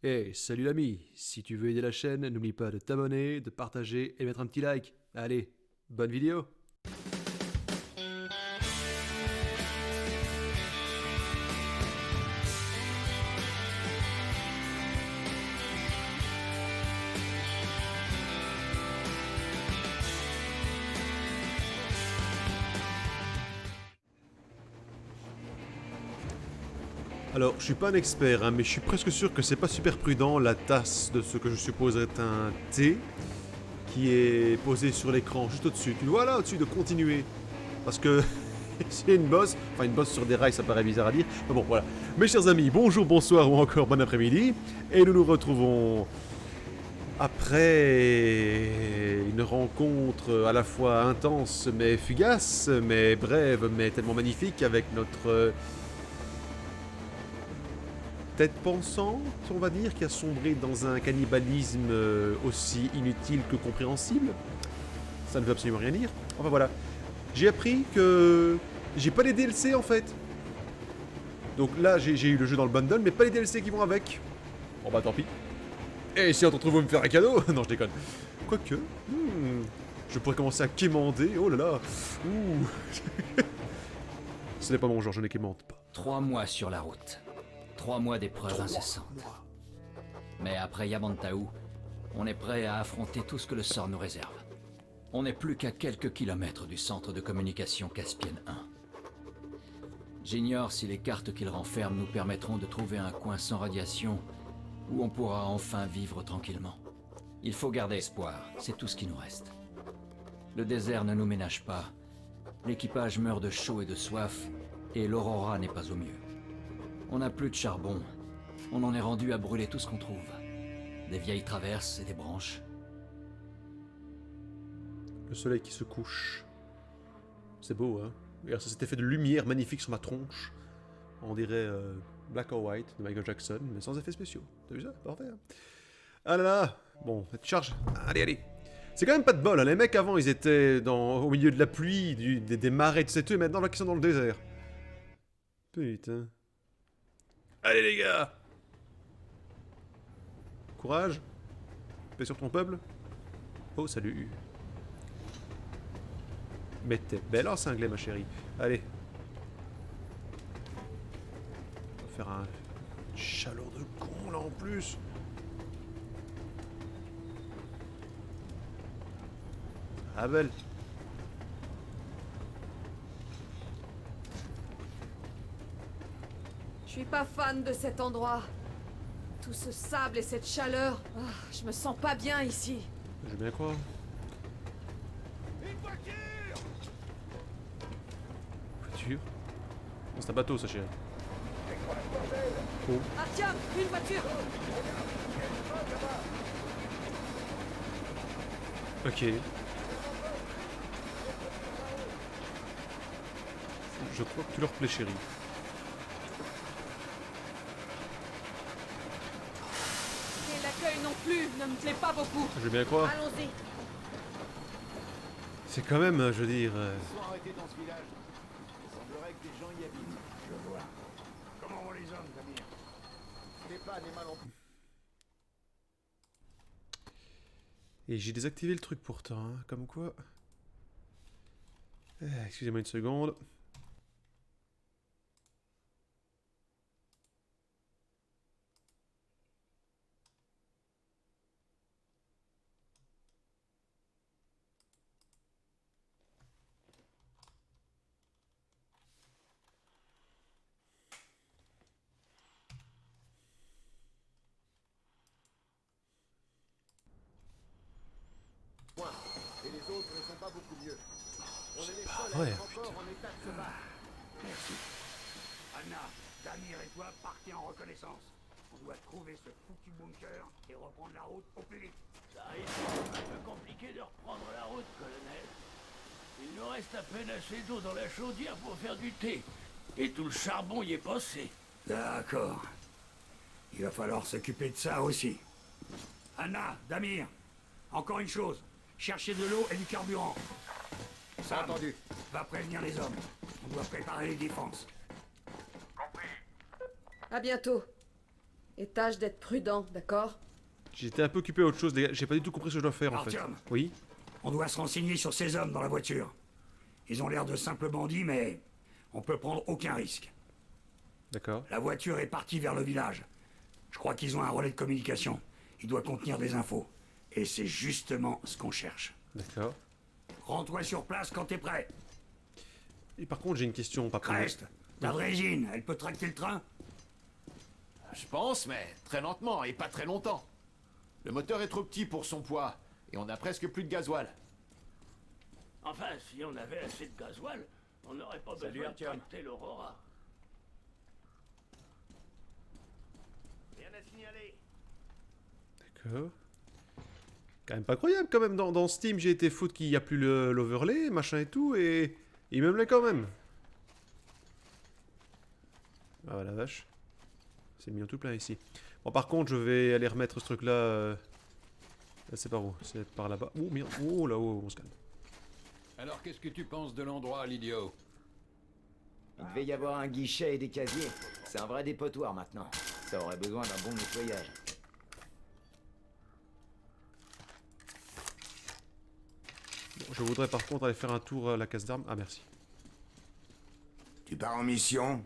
Hey, salut l'ami, si tu veux aider la chaîne, n'oublie pas de t'abonner, de partager et mettre un petit like. Allez, bonne vidéo. Alors, je suis pas un expert, hein, mais je suis presque sûr que c'est pas super prudent la tasse de ce que je suppose être un thé qui est posé sur l'écran juste au-dessus. Tu le vois là au-dessus de continuer. Parce que c'est une bosse sur des rails, ça paraît bizarre à dire. Mais bon, voilà. Mes chers amis, bonjour, bonsoir ou encore bon après-midi. Et nous nous retrouvons après une rencontre à la fois intense mais fugace, mais brève, mais tellement magnifique avec notre tête pensante, on va dire, qui a sombré dans un cannibalisme aussi inutile que compréhensible. Ça ne veut absolument rien dire. Enfin voilà. J'ai appris que j'ai pas les DLC en fait. Donc là, j'ai eu le jeu dans le bundle, mais pas les DLC qui vont avec. Bon bah tant pis. Et si on te retrouve vous me faire un cadeau. Non, je déconne. Quoique, je pourrais commencer à quémander. Oh là là. Ouh. Ce n'est pas mon genre, je ne quémande pas. 3 mois sur la route. 3 mois d'épreuves incessantes. Mais après Yabantaou, on est prêt à affronter tout ce que le sort nous réserve. On n'est plus qu'à quelques kilomètres du centre de communication Caspienne 1. J'ignore si les cartes qu'il renferme nous permettront de trouver un coin sans radiation où on pourra enfin vivre tranquillement. Il faut garder espoir, c'est tout ce qui nous reste. Le désert ne nous ménage pas. L'équipage meurt de chaud et de soif, et l'Aurora n'est pas au mieux. On n'a plus de charbon. On en est rendu à brûler tout ce qu'on trouve. Des vieilles traverses et des branches. Le soleil qui se couche. C'est beau, hein. Regarde, ça cet effet de lumière magnifique sur ma tronche. On dirait Black or White de Michael Jackson, mais sans effets spéciaux. T'as vu ça? Parfait. Hein. Ah là là. Bon, charge. Allez, allez. C'est quand même pas de bol, hein. Les mecs avant, ils étaient au milieu de la pluie, des marais, tu sais tout, et maintenant là, ils sont dans le désert. Putain. Allez les gars. Courage. Paix sur ton peuple. Oh, salut. Mais t'es belle en cinglé, ma chérie. Allez. On va faire un chaleur de con, là, en plus. Ah, belle. Je suis pas fan de cet endroit. Tout ce sable et cette chaleur, je me sens pas bien ici. Je veux bien croire. Voiture. Non, c'est un bateau, ça, chérie. Oh. Ah tiens, une voiture. Ok. Je crois que tu leur plais, chérie. Et l'accueil non plus ne me plaît pas beaucoup. Je veux bien croire. Allons-y. C'est quand même, je veux dire... Ils sont arrêtés dans ce village. Il semblerait que des gens y habitent. Je vois. Comment vont les hommes, Damir? N'est pas des mal en plus. Et j'ai désactivé le truc pourtant, hein, comme quoi... Excusez-moi une seconde. Et les autres ne sont pas beaucoup mieux. On est les Pas seuls à vrai, être putain. encore en état de se battre. Merci. Anna, Damir et toi partez en reconnaissance. On doit trouver ce foutu bunker et reprendre la route au plus vite. Ça risque un peu compliqué de reprendre la route, colonel. Il nous reste à peine assez d'eau dans la chaudière pour faire du thé. Et tout le charbon y est passé. D'accord. Il va falloir s'occuper de ça aussi. Anna, Damir, encore une chose. Cherchez de l'eau et du carburant. Ça entendu. Va prévenir les hommes. On doit préparer les défenses. À bientôt. Et tâche d'être prudent, d'accord? J'étais un peu occupé à autre chose, les gars. J'ai pas du tout compris ce que je dois faire, en fait. Artyom. Oui? On doit se renseigner sur ces hommes dans la voiture. Ils ont l'air de simples bandits, mais on peut prendre aucun risque. D'accord. La voiture est partie vers le village. Je crois qu'ils ont un relais de communication. Il doit contenir des infos. Et c'est justement ce qu'on cherche. D'accord. Rends-toi sur place quand t'es prêt. Et par contre, j'ai une question, pas Crest, ta Brésine, elle peut tracter le train? Je pense, mais très lentement et pas très longtemps. Le moteur est trop petit pour son poids, et on a presque plus de gasoil. Enfin, si on avait assez de gasoil, on n'aurait pas besoin de tracter l'Aurora. Rien à signaler. D'accord. Quand même pas croyable, quand même. Dans Steam, j'ai été faute qu'il n'y a plus l'overlay, machin et tout, et il me l'est quand même. Ah la vache. C'est mis en tout plein ici. Bon, par contre, je vais aller remettre ce truc-là. C'est par où? C'est par là-bas. Oh merde. Oh là-haut, on se calme. Alors qu'est-ce que tu penses de l'endroit, l'idiot? Il devait y avoir un guichet et des casiers. C'est un vrai dépotoir maintenant. Ça aurait besoin d'un bon nettoyage. Bon, je voudrais par contre aller faire un tour à la case d'armes. Ah merci. Tu pars en mission?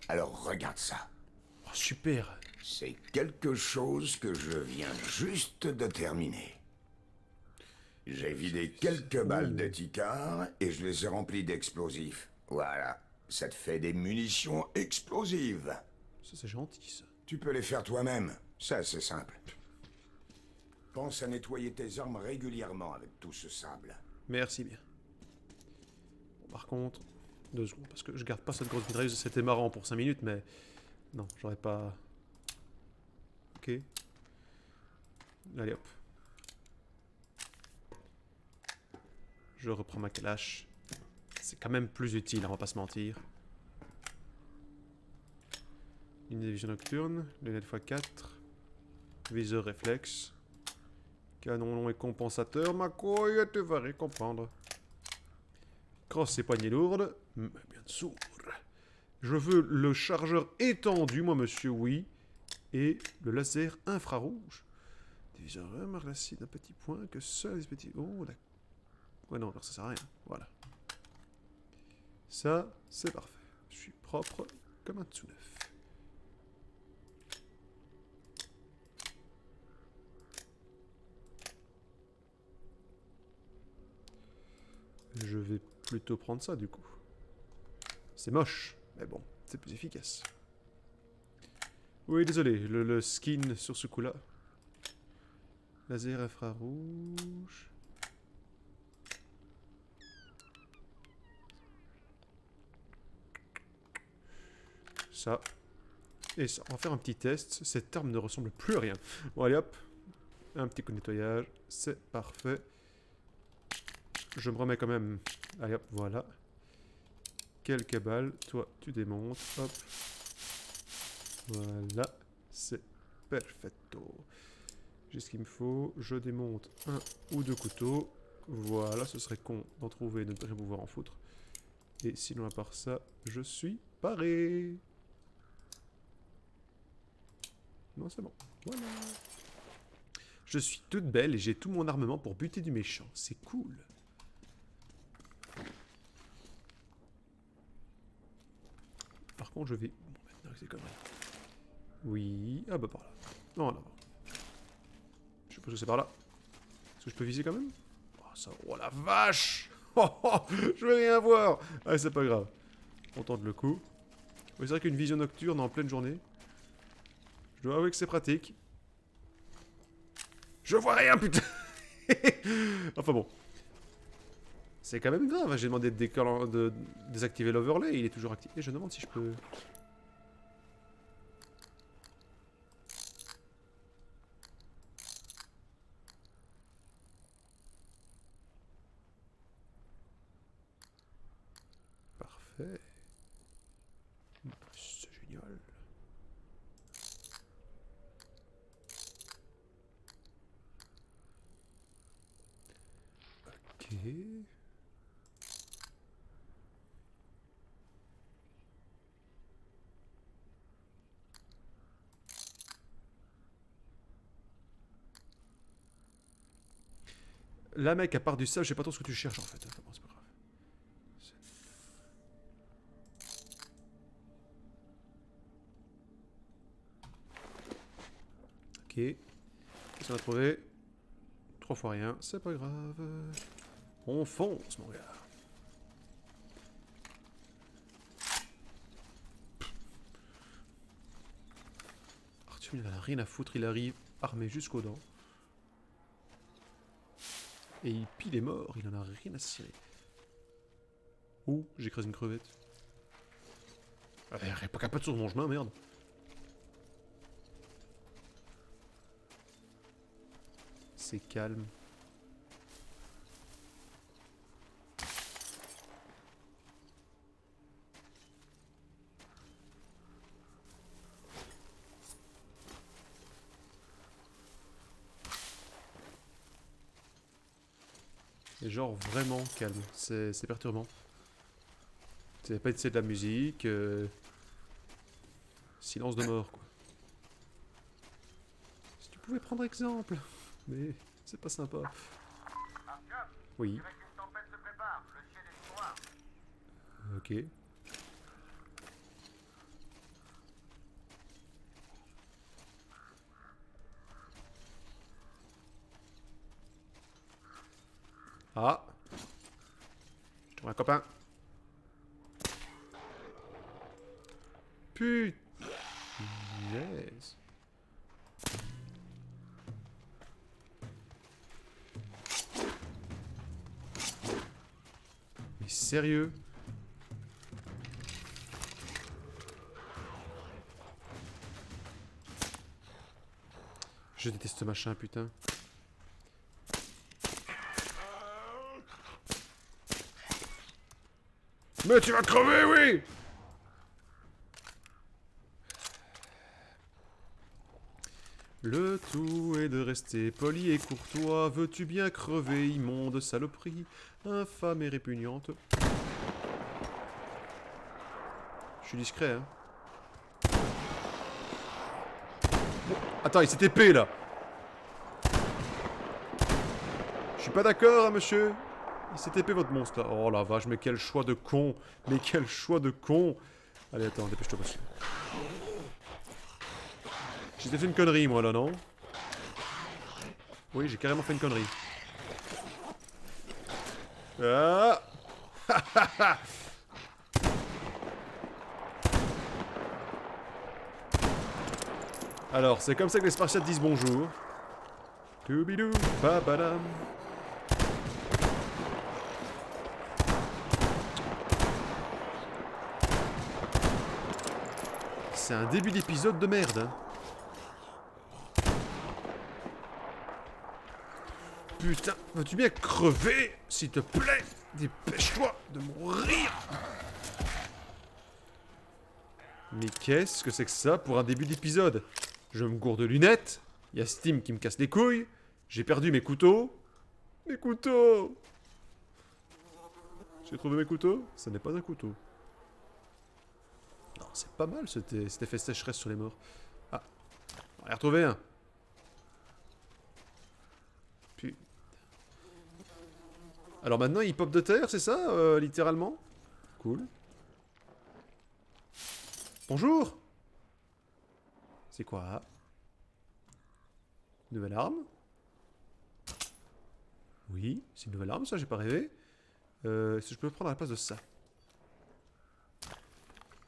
Alors regarde ça. Oh, super. C'est quelque chose que je viens juste de terminer. J'ai vidé quelques balles de Ticar et je les ai remplies d'explosifs. Voilà, ça te fait des munitions explosives. Ça c'est gentil ça. Tu peux les faire toi-même, ça c'est simple. Pense à nettoyer tes armes régulièrement avec tout ce sable. Merci bien. Bon, par contre, 2 secondes, parce que je garde pas cette grosse mitrailleuse. C'était marrant pour 5 minutes, mais non, j'aurais pas... Ok. Allez hop. Je reprends ma calache. C'est quand même plus utile, on va pas se mentir. Une vision nocturne, lunette x4, viseur réflexe, canon long et compensateur, ma couille, tu vas rien comprendre. Crosse et poignées lourdes, mais bien sûr. Je veux le chargeur étendu, moi monsieur, oui. Et le laser infrarouge. Diviseur marque l'acide d'un petit point que seul les petits... Oh, d'accord. Ouais, non, alors ça sert à rien. Voilà. Ça, c'est parfait. Je suis propre comme un tout neuf. Je vais plutôt prendre ça, du coup. C'est moche, mais bon, c'est plus efficace. Oui, désolé, le skin sur ce coup-là. Laser infrarouge... Ça. Et ça. On va faire un petit test. Cette arme ne ressemble plus à rien. Bon, allez hop. Un petit coup de nettoyage. C'est parfait. Je me remets quand même. Allez hop, voilà. Quelques balles. Toi, tu démontes. Hop. Voilà. C'est perfecto. J'ai ce qu'il me faut. Je démonte 1 ou 2 couteaux. Voilà, ce serait con d'en trouver et de ne pas rien pouvoir en foutre. Et sinon, à part ça, je suis paré. Non, c'est bon. Voilà. Je suis toute belle et j'ai tout mon armement pour buter du méchant. C'est cool. Par contre, je vais... Bon, maintenant que c'est comme ça. Oui. Ah bah par là. Non, là. Je suppose que c'est par là. Est-ce que je peux viser quand même? Oh, ça... Oh la vache. Oh, oh, je vais rien voir. Ah, c'est pas grave. On tente le coup. Oui, c'est vrai qu'une vision nocturne en pleine journée... Je dois avouer que c'est pratique. Je vois rien, putain. Enfin bon. C'est quand même grave, hein. J'ai demandé de désactiver l'overlay, il est toujours activé. Je me demande si je peux... Parfait. C'est génial. Ok. Là, mec, à part du sable, je sais pas trop ce que tu cherches en fait. Attends, bon, c'est pas grave. Ok. Qu'est-ce qu'on a trouvé? 3 fois rien, c'est pas grave. On fonce, mon gars. Arthur, il en a rien à foutre, il arrive armé jusqu'aux dents. Et il pile est mort, il en a rien à cirer. Ouh, j'ai écrasé une crevette. Il n'y a pas qu'à pas de sur mon chemin, merde. C'est calme. Et genre vraiment calme, c'est perturbant. C'est pas de la musique, silence de mort quoi. Si tu pouvais prendre exemple, mais c'est pas sympa. Oui. Ok. Ah. Je trouve un copain. Putain. Yes. Mais sérieux? Je déteste ce machin, putain. Mais tu vas crever, oui! Le tout est de rester poli et courtois. Veux-tu bien crever, immonde saloperie, infâme et répugnante? Je suis discret, hein. Attends, il s'est épée, là. Je suis pas d'accord, hein, monsieur. Il s'est épée, votre monstre, là. Oh la vache, mais quel choix de con. Mais quel choix de con. Allez, attends, dépêche-toi, monsieur. J'ai fait une connerie, moi, là, non? Oui, j'ai carrément fait une connerie. Ah. Alors, c'est comme ça que les Spartiates disent bonjour. Toubidou, babadam. C'est un début d'épisode de merde, hein. Putain, veux-tu bien crever, s'il te plaît? Dépêche-toi de mourir. Mais qu'est-ce que c'est que ça pour un début d'épisode? Je me gourde de lunettes, il y a Steam qui me casse les couilles, j'ai perdu mes couteaux. Mes couteaux! J'ai trouvé mes couteaux? Ça n'est pas un couteau. Non, c'est pas mal cet effet sécheresse sur les morts. Ah, on en a retrouvé un. Puis... Alors maintenant il pop de terre, c'est ça, littéralement? Cool. Bonjour! C'est quoi? Nouvelle arme? Oui, c'est une nouvelle arme, ça, j'ai pas rêvé. Est-ce que je peux prendre à la place de ça?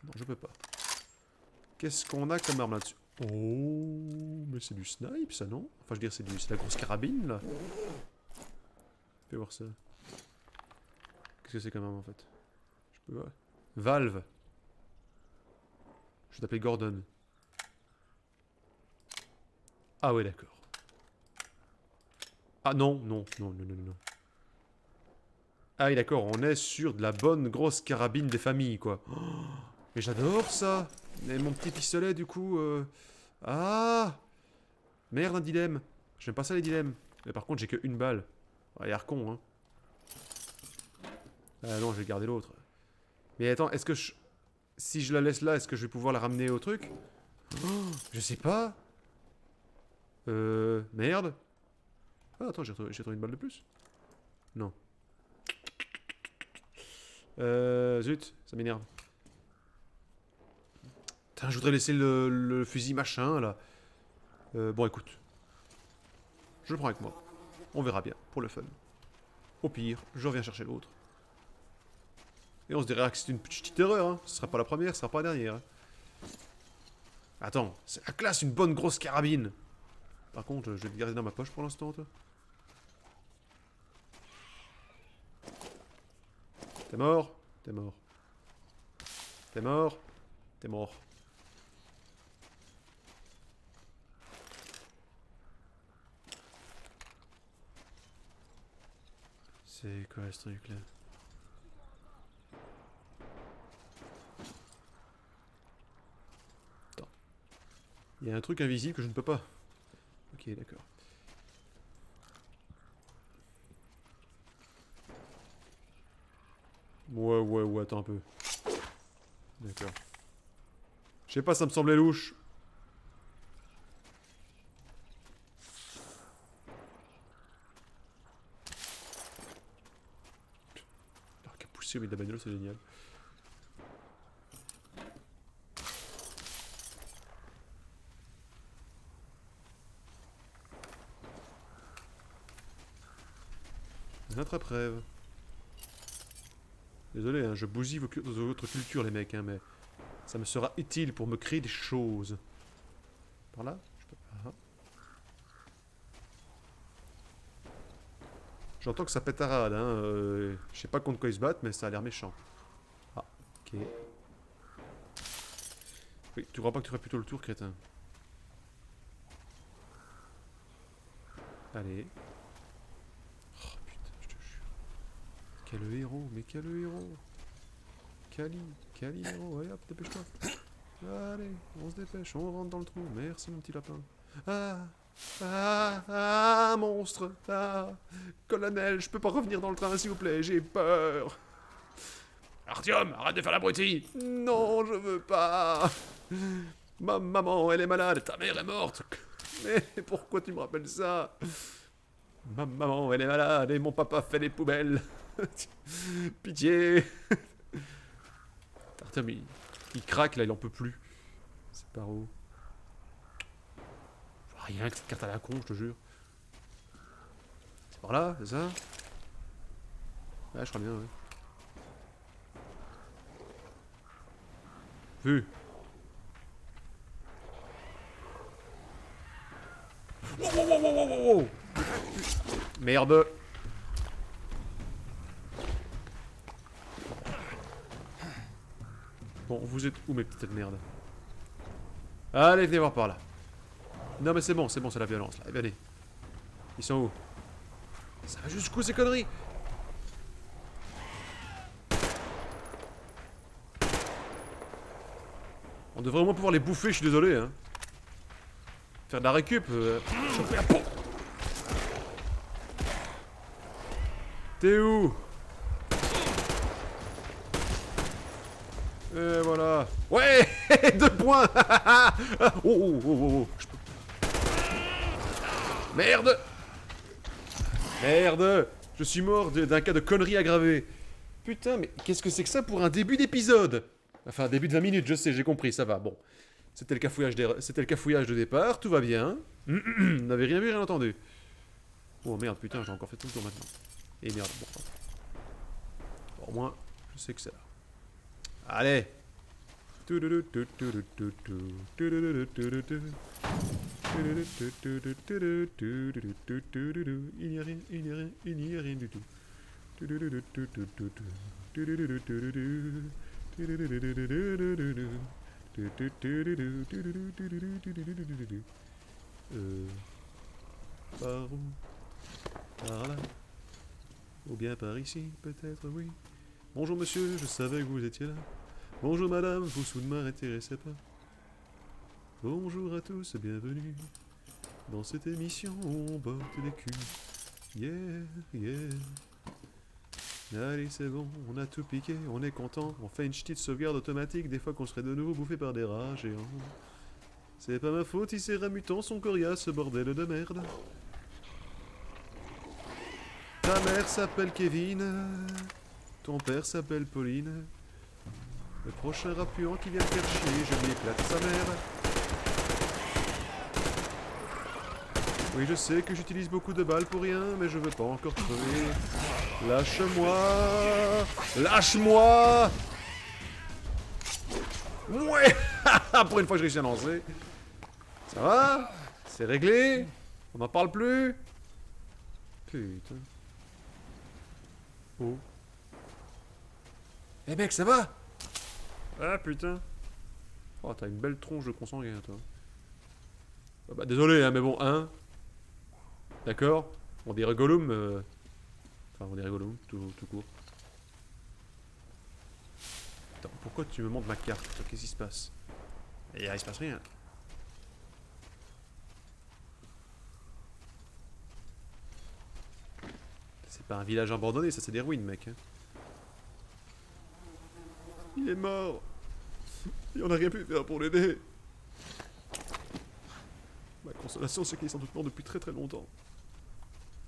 Non, je peux pas. Qu'est-ce qu'on a comme arme là-dessus? Oh, mais c'est du snipe, ça, non? Enfin, je veux dire, c'est la grosse carabine, là. Fais voir ça. Qu'est-ce que c'est comme arme, en fait? Je peux voir. Valve. Je vais t'appeler Gordon. Ah ouais, d'accord. Ah non, non, non, non, non, non. Ah oui, d'accord, on est sur de la bonne grosse carabine des familles, quoi. Oh, mais j'adore ça. Et mon petit pistolet, du coup... Ah! Merde, un dilemme. J'aime pas ça, les dilemmes. Mais par contre, j'ai qu'une balle. Ah, il a l'air con, hein. Ah non, je vais garder l'autre. Mais attends, est-ce que je... Si je la laisse là, est-ce que je vais pouvoir la ramener au truc? Oh, je sais pas. Merde. Ah, attends, j'ai retrouvé une balle de plus. Non. Zut, ça m'énerve. Putain, je voudrais laisser le fusil machin, là. Bon, écoute. Je le prends avec moi. On verra bien, pour le fun. Au pire, je reviens chercher l'autre. Et on se dira que c'est une petite erreur, hein. Ce sera pas la première, ce sera pas la dernière. Hein. Attends, c'est la classe, une bonne grosse carabine. Par contre, je vais te garder dans ma poche pour l'instant, toi. T'es mort? T'es mort. T'es mort? T'es mort. C'est quoi ce truc là? Attends. Il y a un truc invisible que je ne peux pas. Ok, d'accord. Ouais, attends un peu. D'accord. Je sais pas, ça me semblait louche. L'arc à pousser au milieu de la bagnole, c'est génial. Un attrape-rêve. Désolé, hein, je bousille votre culture, les mecs, hein, mais ça me sera utile pour me créer des choses. Par là? Je peux pas. J'entends que ça pétarade, hein. Je sais pas contre quoi ils se battent, mais ça a l'air méchant. Ah, ok. Oui, tu crois pas que tu ferais plutôt le tour, crétin? Allez. Oh putain, je te jure. Quel héros, mais quel héros. Kali, héros, allez hop, dépêche-toi. Allez, on se dépêche, on rentre dans le trou. Merci mon petit lapin. Monstre. Colonel, je peux pas revenir dans le train s'il vous plaît, j'ai peur. Artyom, arrête de faire l'abruti! Non, je veux pas. Ma maman, elle est malade, ta mère est morte. Mais pourquoi tu me rappelles ça? Ma maman, elle est malade et mon papa fait les poubelles. Pitié. Artyom, il craque là, il en peut plus. C'est par où? Je vois rien que cette carte à la con, je te jure. C'est par là, c'est ça? Ouais, je crois bien, ouais. Vu. Wow. Merde. Bon, vous êtes où mes petites merdes? Allez, venez voir par là. Non mais c'est bon, c'est la violence là. Venez. Ils sont où? Ça va jusqu'où ces conneries? On devrait au moins pouvoir les bouffer, je suis désolé, hein. Faire de la récup, choper la peau. T'es où? Et voilà. Ouais. 2 points. Oh. Merde. Je suis mort d'un cas de conneries aggravée. Putain, mais qu'est-ce que c'est que ça pour un début d'épisode? Enfin, début de 20 minutes, je sais, j'ai compris, ça va, bon. C'était le cafouillage de départ, tout va bien. N'avez rien vu, rien entendu. Oh merde, putain, j'ai encore fait tout le tour maintenant. Et merde, bon. Au moins, je sais que c'est là. Allez. Il n'y a rien du tout. Par où? Par là? Ou bien par ici, peut-être, oui. Bonjour monsieur, je savais que vous étiez là. Bonjour madame, vos sous de main n'intéressaient pas. Bonjour à tous, bienvenue. Dans cette émission, on botte des culs. Yeah. Allez, c'est bon, on a tout piqué, on est content. On fait une petite sauvegarde automatique des fois qu'on serait de nouveau bouffé par des rats géants. C'est pas ma faute si ces rats mutants sont coriaces, ce bordel de merde. Ta mère s'appelle Kevin. Ton père s'appelle Pauline. Le prochain rapuant qui vient te faire chier, je lui éclate sa mère. Oui, je sais que j'utilise beaucoup de balles pour rien, mais je veux pas encore crever. Lâche-moi! Lâche-moi! Ouais! Pour une fois que je réussis à lancer. Ça va? C'est réglé? On n'en parle plus? Putain. Oh. Eh mec, ça va? Ah putain. Oh, t'as une belle tronche de consanguin, toi. Ah bah désolé, hein, mais bon, hein. D'accord? On dit Gollum. Enfin, on dit Gollum, tout court. Attends, pourquoi tu me montres ma carte? Qu'est-ce qui se passe? Et il se passe rien. C'est pas un village abandonné, ça c'est des ruines, mec. Hein. Il est mort. Et on n'a rien pu faire pour l'aider. Ma consolation, c'est qu'il est sans doute mort depuis très très longtemps.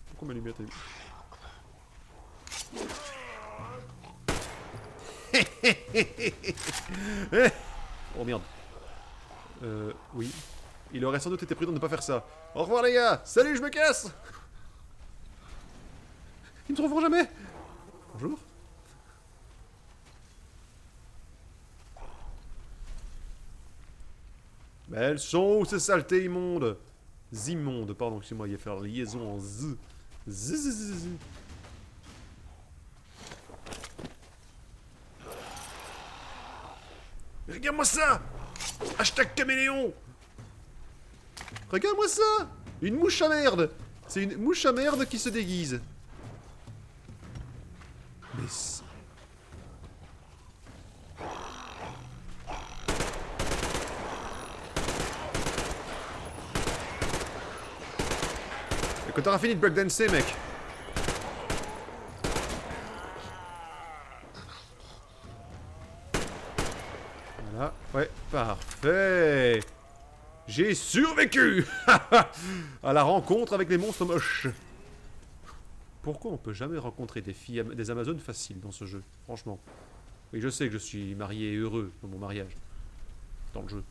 Pourquoi ma lumière t'a vu? Oh merde. Oui. Il aurait sans doute été prudent de ne pas faire ça. Au revoir les gars. Salut, je me casse. Ils me trouveront jamais. Bonjour. Mais elles sont où ces saletés immondes? Immondes, pardon, excusez-moi, il va faire liaison en z. Z. Regarde-moi ça! Hashtag caméléon! Regarde-moi ça! Une mouche à merde! C'est une mouche à merde qui se déguise. Mais et quand t'auras fini de breakdancer, mec. Voilà, ouais, parfait. J'ai survécu à la rencontre avec les monstres moches. Pourquoi on peut jamais rencontrer des filles, des Amazones faciles dans ce jeu, franchement? Oui, je sais que je suis marié et heureux dans mon mariage. Dans le jeu.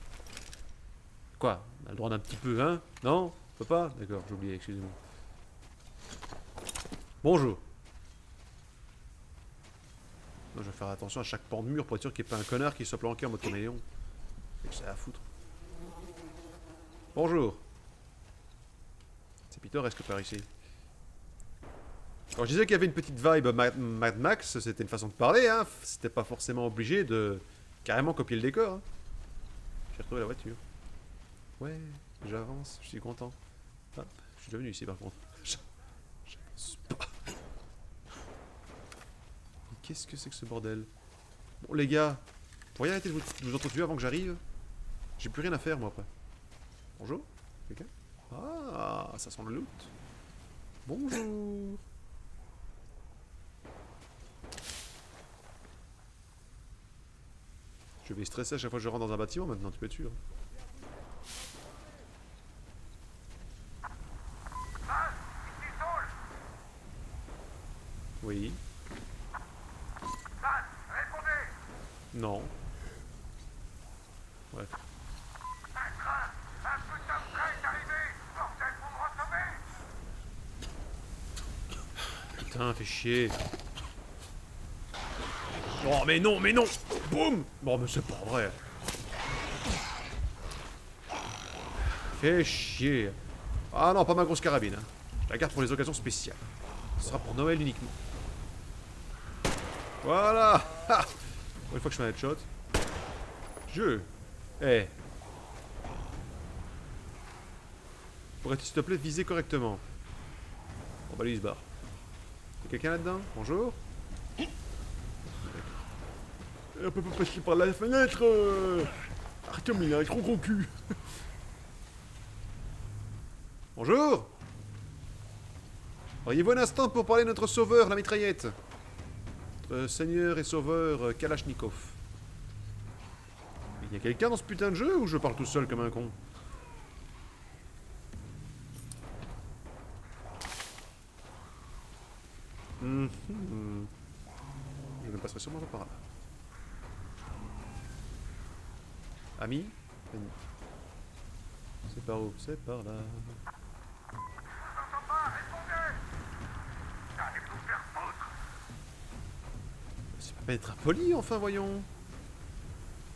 Quoi? On a le droit d'un petit peu, hein? Non? On peut pas? D'accord, j'ai oublié, excusez-moi. Bonjour. Non, je vais faire attention à chaque pan de mur pour être sûr qu'il n'y ait pas un connard qui soit planqué en mode caméléon. Et que ça à foutre. Bonjour. C'est pittoresque par ici. Quand je disais qu'il y avait une petite vibe Mad Max, c'était une façon de parler, hein. C'était pas forcément obligé de carrément copier le décor. Hein. J'ai retrouvé la voiture. Ouais, j'avance, je suis content. Hop, je suis déjà venu ici par contre. J'avance pas. Qu'est-ce que c'est que ce bordel? Bon les gars, vous pourriez arrêter de vous entretuer avant que j'arrive? J'ai plus rien à faire moi après. Bonjour? Quelqu'un? Ah, ça sent le loot. Bonjour. Je vais stresser à chaque fois que je rentre dans un bâtiment maintenant, tu peux être sûr. Oui. Non. Ouais. Putain, fais chier. Oh mais non, mais non. Boum. Bon mais c'est pas vrai. Fais chier. Ah non, pas ma grosse carabine. Hein. Je la garde pour les occasions spéciales. Ce sera pour Noël uniquement. Voilà. Ha. Bon, une fois que je fais un headshot. Je. Eh. Pourrais-tu s'il te plaît viser correctement? Bon bah lui il se barre. Y'a quelqu'un là-dedans? Bonjour. On peut pas passer par la fenêtre. Artem il a un gros cul. Bonjour. Auriez-vous un instant pour parler de notre sauveur, la mitraillette? Notre seigneur et sauveur Kalachnikov. Il y a quelqu'un dans ce putain de jeu ou je parle tout seul comme un con? Mhm. Je ne passerai sûrement pas par là. Ami? Ami. C'est par où? C'est par là. C'est pas être impoli, enfin, voyons.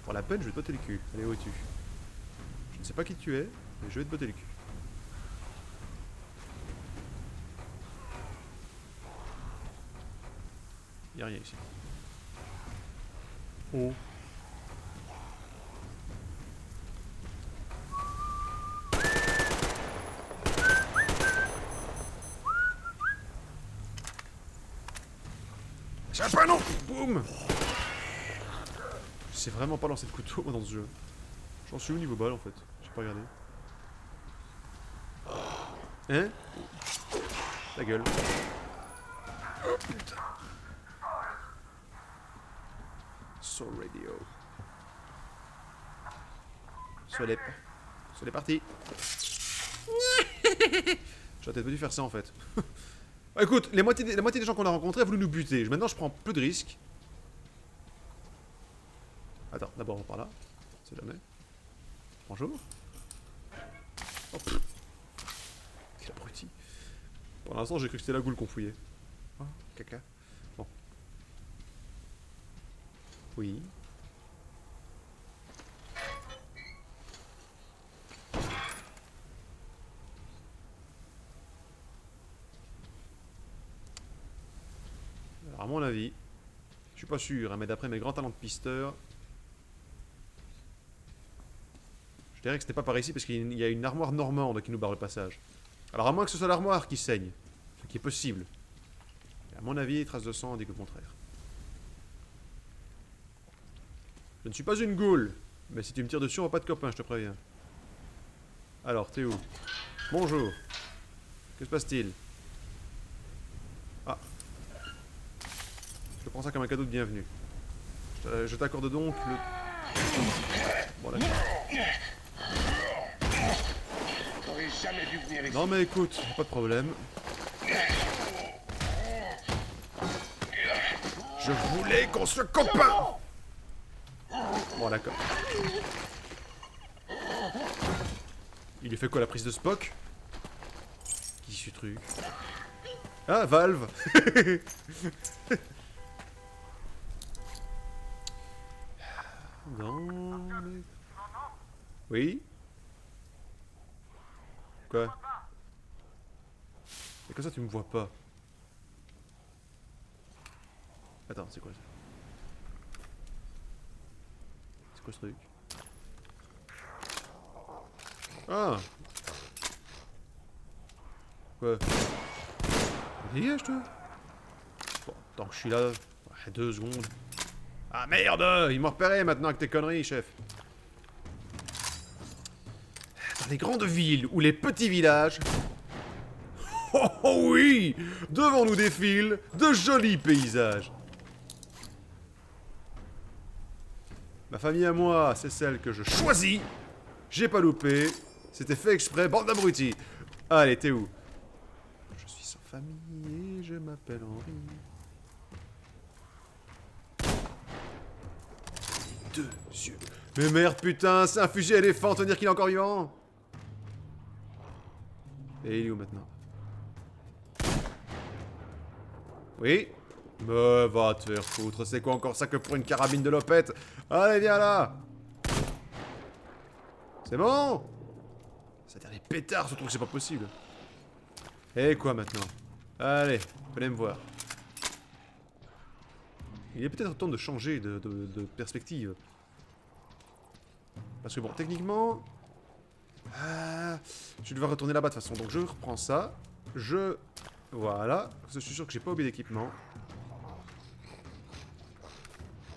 Pour la peine, je vais te botter le cul. Allez, où es-tu? Je ne sais pas qui tu es, mais je vais te botter le cul. Y'a rien ici. Oh. C'est un pas non. Boum. Je sais vraiment pas lancer de couteau moi dans ce jeu. J'en suis où niveau balle en fait? J'ai pas regardé. Hein? Ta gueule. Oh putain. So radio. Soyez parti. J'aurais peut-être pas dû faire ça en fait. Bah, écoute, la moitié des gens qu'on a rencontrés a voulu nous buter. Maintenant je prends peu de risques. Attends, d'abord par là. C'est jamais. Bonjour. Oh, quel abruti. Pour l'instant j'ai cru que c'était la goule qu'on fouillait. Oh, caca. Bon. Oui. Alors à mon avis, je suis pas sûr, hein, mais d'après mes grands talents de pisteur, je dirais que c'était pas par ici parce qu'il y a une armoire normande qui nous barre le passage. Alors à moins que ce soit l'armoire qui saigne, ce qui est possible. Et à mon avis, les traces de sang disent le contraire. Je ne suis pas une goule, mais si tu me tires dessus, on va pas de copain, je te préviens. Alors, t'es où? Bonjour. Que se passe-t-il? Ah. Je prends ça comme un cadeau de bienvenue. Je t'accorde donc le... Bon, d'accord. Non mais écoute, pas de problème. Je voulais qu'on soit copains. Bon, d'accord. Il lui fait quoi, la prise de Spock? Qui est ce truc? Ah, Valve. Non, mais... Oui? Quoi? Et comme ça tu me vois pas. Attends, c'est quoi ça? C'est quoi ce truc? Ah! Quoi? Dégage toi! Bon, tant que je suis là, 2 secondes. Ah merde! Il m'a repéré maintenant avec tes conneries, chef. Dans les grandes villes ou les petits villages... Oh, oh oui! Devant nous défilent de jolis paysages. Ma famille à moi, c'est celle que je choisis. J'ai pas loupé. C'était fait exprès, bande d'abrutis. Allez, t'es où? Je suis sans famille et je m'appelle Henri. Deux yeux. Mais merde, putain, c'est un fusil à éléphant, tenir qu'il est encore vivant. Et il est où maintenant? Oui? Mais va te faire foutre, c'est quoi encore ça que pour une carabine de lopette? Allez, viens là! C'est bon? Ça a l'air des pétards, ce truc, c'est pas possible. Et quoi maintenant? Allez, venez me voir. Il est peut-être temps de changer de perspective. Parce que bon, techniquement... je vais devoir retourner là-bas de toute façon. Donc je reprends ça. Voilà. Je suis sûr que j'ai pas oublié d'équipement.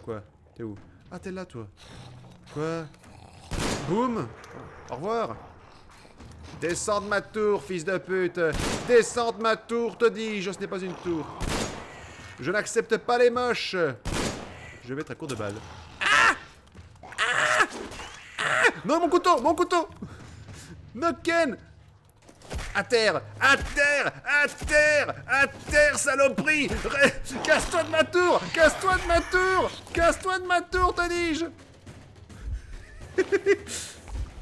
Quoi? T'es où? Ah, t'es là, toi. Quoi? Boum! Au revoir! Descends de ma tour, fils de pute! Descends de ma tour, te dis-je! Ce n'est pas une tour. Je n'accepte pas les moches! Je vais être à court de balles. Ah! Ah! Ah! Non, mon couteau! Mon couteau! Noken! À terre! À terre! À terre! À terre, saloperie! Casse-toi de ma tour! Casse-toi de ma tour! Casse-toi de ma tour, te dis-je!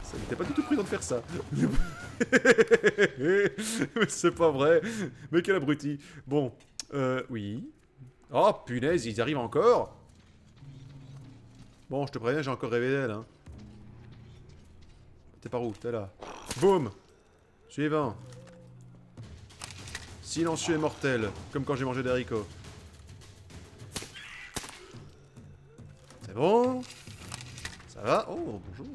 Ça n'était pas du tout prudent de faire ça. Mais c'est pas vrai. Mais quel abruti. Bon, oui. Oh, punaise, ils arrivent encore. Bon, je te préviens, j'ai encore rêvé d'elle, hein. T'es par où? T'es là. Boum! Suivant. Silencieux et mortel, comme quand j'ai mangé des haricots. C'est bon? Ça va? Oh, bonjour.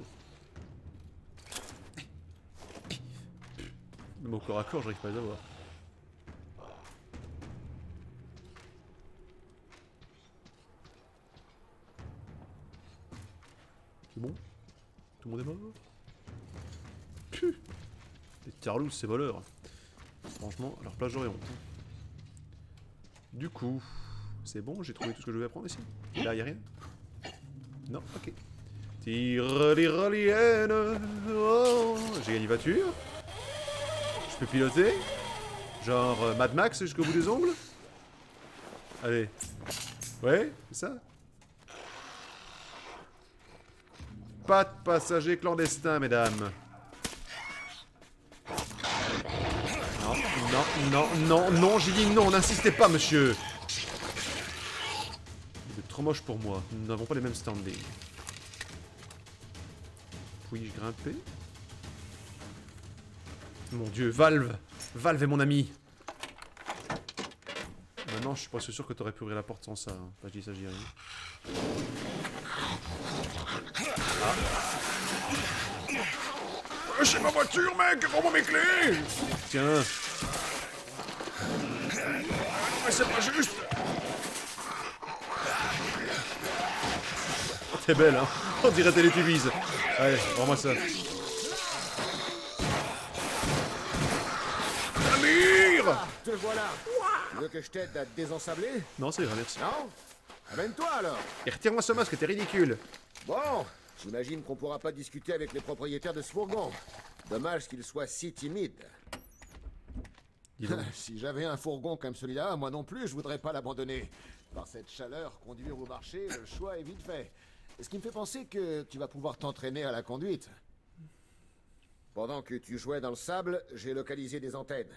Même au corps à corps, j'arrive pas à les avoir. C'est bon? Tout le monde est mort? Puh. Les tarlousses, ces voleurs. Franchement, à leur place, j'aurais honte. Du coup, c'est bon, j'ai trouvé tout ce que je devais prendre ici. Et là, y'a rien? Non, ok. Tyrolienne. Oh, j'ai gagné une voiture. Je peux piloter. Genre Mad Max jusqu'au bout des ongles. Allez. Ouais, c'est ça. Pas de passagers clandestins, mesdames. Non, non, non, non, non, j'ai dit non, n'insistez pas, monsieur. Vous êtes trop moche pour moi, nous n'avons pas les mêmes standings. Puis-je grimper? Mon dieu, Valve! Valve est mon ami! Maintenant, je suis presque sûr que t'aurais pu ouvrir la porte sans ça. Hein. Enfin, je dis ça, j'y rien. Ah. Lâchez ma voiture, mec! Rends-moi mes clés! Tiens! Mais c'est pas juste! Oh, t'es belle, hein? On dirait Télétubbise. Allez, rends-moi ça. Amir! Te voilà. Tu veux que je t'aide à te désensabler? Non, c'est vrai, merci. Non? Amène-toi alors. Et retire-moi ce masque, t'es ridicule. Bon, j'imagine qu'on pourra pas discuter avec les propriétaires de ce fourgon. Dommage qu'il soit si timide. Si j'avais un fourgon comme celui-là, moi non plus, je voudrais pas l'abandonner. Par cette chaleur, conduire au marché, le choix est vite fait. Ce qui me fait penser que tu vas pouvoir t'entraîner à la conduite. Pendant que tu jouais dans le sable, j'ai localisé des antennes.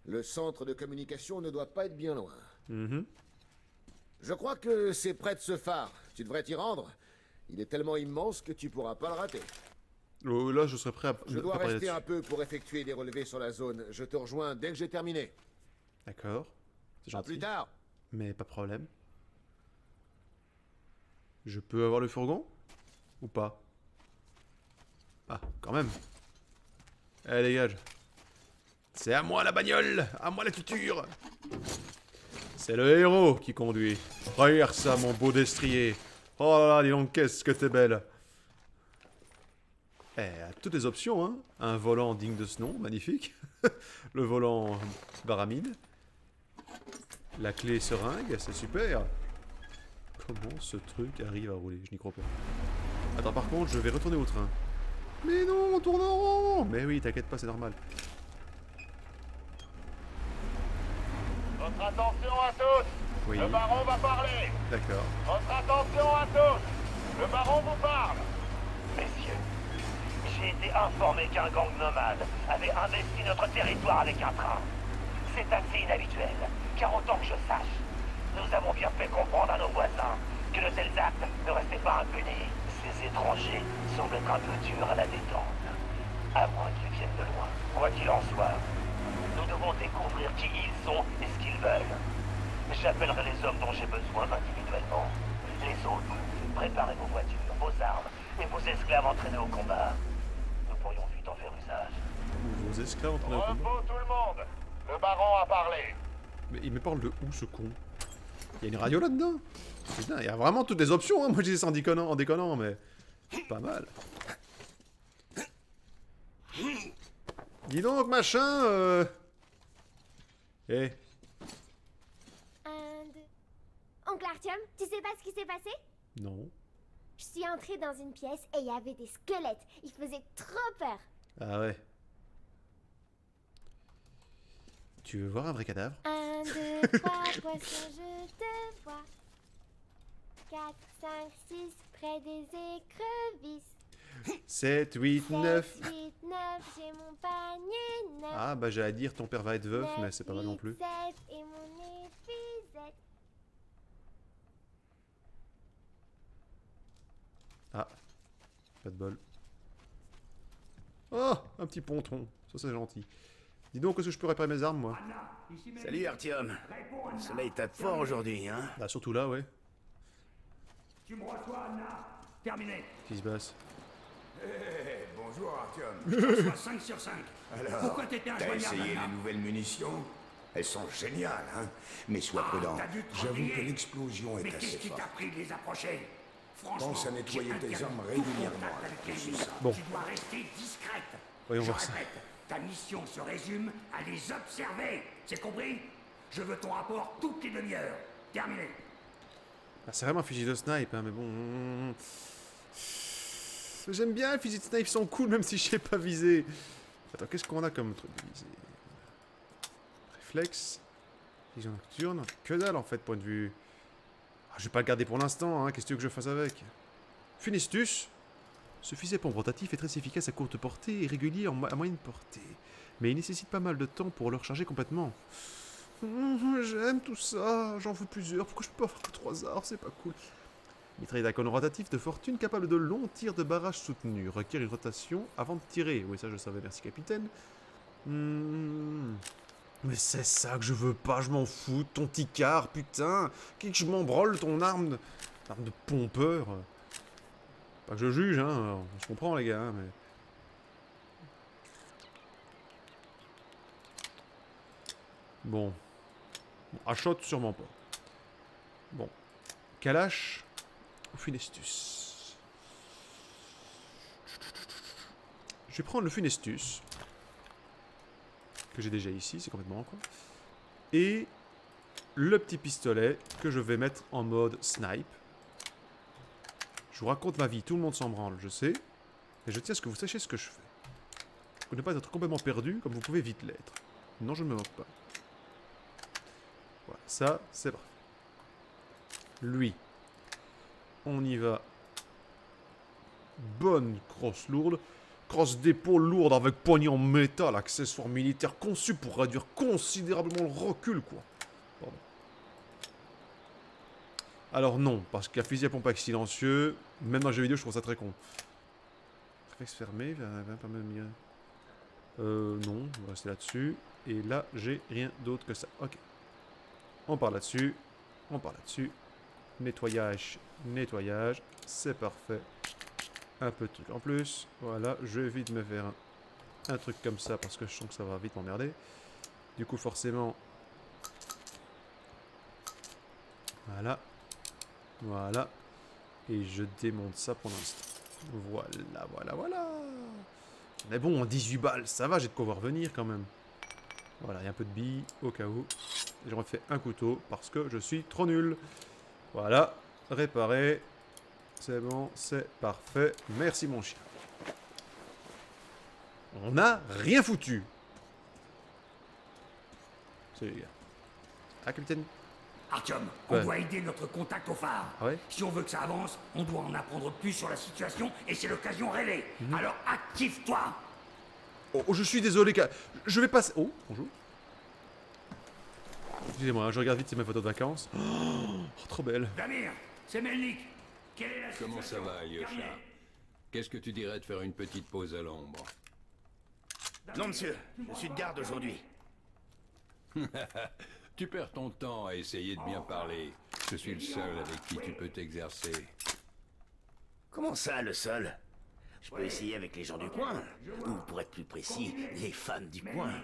Le centre de communication ne doit pas être bien loin. Je crois que c'est près de ce phare. Tu devrais t'y rendre. Il est tellement immense que tu pourras pas le rater. Oh, là, je serais prêt à... Je dois rester un peu pour effectuer des relevés sur la zone. Je te rejoins dès que j'ai terminé. D'accord. C'est gentil. À plus tard. Mais pas de problème. Je peux avoir le fourgon? Ou pas? Ah, quand même. Allez, dégage. C'est à moi la bagnole! À moi la tuture! C'est le héros qui conduit. Regarde ça, mon beau destrier. Oh là là, dis donc, qu'est-ce que t'es belle. Eh, toutes les options, hein. Un volant digne de ce nom, magnifique. Le volant baramine. La clé seringue, c'est super. Comment ce truc arrive à rouler? Je n'y crois pas. Attends, par contre, je vais retourner au train. Mais non, on tourne en rond! Mais oui, t'inquiète pas, c'est normal. Votre attention à tous! Oui. Le baron va parler! D'accord. Votre attention à tous! Le baron vous parle! Messieurs, j'ai été informé qu'un gang nomade avait investi notre territoire avec un train. C'est assez inhabituel, car autant que je sache, nous avons bien fait comprendre à nos voisins que de tels actes ne restaient pas impunis. Ces étrangers semblent être un peu durs à la détente, à moins qu'ils viennent de loin. Quoi qu'il en soit, nous devons découvrir qui ils sont et ce qu'ils veulent. J'appellerai les hommes dont j'ai besoin individuellement. Les autres, préparez vos voitures, vos armes et vos esclaves entraînés au combat. Nous pourrions vite en faire usage. Vos esclaves entraînés au combat. Repos tout le monde! Le baron a parlé. Mais il me parle de où, ce con? Il y a une radio là-dedans? Putain, il y a vraiment toutes les options, hein. Moi je dis ça en déconnant, mais... Pas mal. Dis donc, machin, Eh. Oncle Artyom, tu sais pas ce qui s'est passé? Non. Je suis entrée dans une pièce et il y avait des squelettes. Ils faisaient trop peur. Ah ouais. Tu veux voir un vrai cadavre? 1, 2, 3, poisson, je te vois. 4, 5, 6, près des écrevisses. 7, 8, 9. 7, 8, 9, j'ai mon panier 9. Ah, bah j'allais dire ton père va être veuf, mais c'est pas mal non plus. 7 et mon épuisette. Ah, pas de bol. Oh, un petit ponton. Ça, c'est gentil. Dis donc, est-ce que je peux réparer mes armes, moi? Salut Artyom. Le soleil tape fort aujourd'hui, hein? Bah, surtout là, ouais. Tu me reçois, Anna. Terminé. Qu'est-ce qui se passe? Bonjour Artyom. Je te reçois 5 sur 5. Alors, Pourquoi t'étais t'as injoignable, essayé Anna? les nouvelles munitions? Elles sont géniales, hein? Mais sois prudent. T'as dû te J'avoue replier. que l'explosion est Mais assez qu'est-ce qui t'a forte. pris de les approcher? Franchement, Pense à nettoyer j'ai tes interdit armes tout régulièrement contact avec avec les tout ennemis. ça. Bon. Tu dois rester discrète. Voyons Je voir ça. répète, ta mission se résume à les observer. C'est compris? Je veux ton rapport toutes les demi-heures. Terminé. Ah, c'est vraiment un fusil de snipe, hein, mais bon... J'aime bien les fusils de snipe, ils sont cool, même si je sais pas viser. Attends, qu'est-ce qu'on a comme truc de viser? Réflexe. Vision nocturne. Que dalle, en fait, point de vue... Ah, je vais pas le garder pour l'instant, hein, qu'est-ce que tu veux que je fasse avec? Funestus. Ce fusil à pompe rotatif est très efficace à courte portée et régulier à moyenne portée. Mais il nécessite pas mal de temps pour le recharger complètement. J'aime tout ça, j'en veux plusieurs, pourquoi je peux pas avoir que 3 armes, c'est pas cool. Mitraillette à canon rotatif de fortune capable de longs tirs de barrage soutenus, requiert une rotation avant de tirer. Oui, ça je savais, merci capitaine. Mais c'est ça que je veux pas, je m'en fous, ton ticard, putain. Que je m'en branle ton arme de pompeur. Pas que je juge, hein, on se comprend les gars, hein, mais... Bon. Achot, sûrement pas. Bon. Kalash ou Funestus? Je vais prendre le Funestus. Que j'ai déjà ici, c'est complètement con. Et le petit pistolet que je vais mettre en mode snipe. Je vous raconte ma vie, tout le monde s'en branle, je sais. Mais je tiens à ce que vous sachiez ce que je fais. Pour ne pas être complètement perdu, comme vous pouvez vite l'être. Non, je ne me moque pas. Voilà, ça, c'est parfait. Lui. On y va. Bonne crosse lourde. Crosse d'épaule lourde avec poignée en métal, accessoire militaire conçu pour réduire considérablement le recul, quoi. Pardon. Alors non, parce qu'un fusil à pompe avec silencieux, même dans les jeux vidéo, je trouve ça très con. Réflexe fermé, pas même bien. Non, on va rester là-dessus. Et là, j'ai rien d'autre que ça. Ok. On part là-dessus. On part là-dessus. Nettoyage, nettoyage. C'est parfait. Un peu de truc en plus. Voilà, je vais vite me faire un truc comme ça parce que je sens que ça va vite m'emmerder. Du coup, forcément... Voilà. Voilà. Et je démonte ça pour l'instant. Voilà, voilà, voilà. Mais bon, 18 balles, ça va, j'ai de quoi voir venir quand même. Voilà, il y a un peu de billes au cas où. Et j'en refais un couteau parce que je suis trop nul. Voilà, réparé. C'est bon, c'est parfait. Merci mon chien. On n'a rien foutu. Salut les gars. Ah, capitaine. Artyom, Ouais. on doit aider notre contact au phare. Ah ouais? Si on veut que ça avance, on doit en apprendre plus sur la situation et c'est l'occasion rêvée. Alors active-toi. Oh, je suis désolé, je vais passer... Oh, bonjour. Excusez-moi, hein, je regarde vite mes photos de vacances. Oh, trop belle. Damir, c'est Melnik. Quelle est la Comment ça va, Alyosha? Qu'est-ce que tu dirais de faire une petite pause à l'ombre? Non, monsieur, je suis de garde aujourd'hui. Tu perds ton temps à essayer de bien parler. Je suis le seul avec qui tu peux t'exercer. Comment ça, le seul? Je peux essayer avec les gens du coin. Ou, pour être plus précis, les femmes du coin.